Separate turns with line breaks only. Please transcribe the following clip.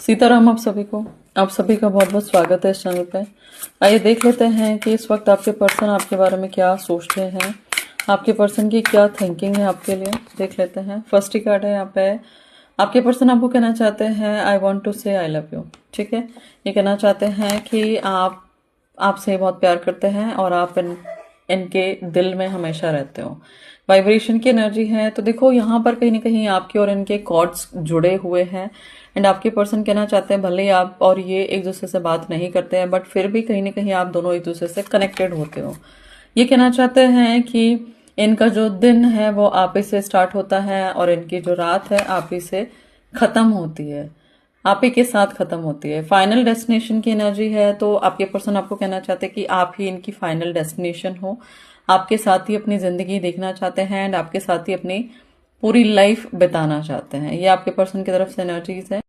सीताराम आप सभी का बहुत बहुत स्वागत है इस चैनल पे। आइए देख लेते हैं कि इस वक्त आपके पर्सन आपके बारे में क्या सोच रहे हैं, आपके पर्सन की क्या थिंकिंग है आपके लिए। देख लेते हैं। फर्स्ट ही कार्ड है यहाँ पे। आपके पर्सन आपको कहना चाहते हैं आई वॉन्ट टू से आई लव यू। ठीक है, ये कहना चाहते हैं कि आप आपसे बहुत प्यार करते हैं और आप इनके दिल में हमेशा रहते हो। वाइब्रेशन की एनर्जी है तो देखो यहाँ पर कहीं ना कहीं आपके और इनके कॉर्ड्स जुड़े हुए हैं। एंड आपके पर्सन कहना चाहते हैं भले ही आप और ये एक दूसरे से बात नहीं करते हैं बट फिर भी कहीं ना कहीं आप दोनों एक दूसरे से कनेक्टेड होते हो। ये कहना चाहते हैं कि इनका जो दिन है वो आप ही से स्टार्ट होता है और इनकी जो रात है आप ही से खत्म होती है, आप ही के साथ खत्म होती है। फाइनल डेस्टिनेशन की एनर्जी है तो आपके पर्सन आपको कहना चाहते हैं कि आप ही इनकी फाइनल डेस्टिनेशन हो, आपके साथ ही अपनी जिंदगी देखना चाहते हैं एंड आपके साथ ही अपनी पूरी लाइफ बिताना चाहते हैं। ये आपके पर्सन की तरफ से एनर्जीज है।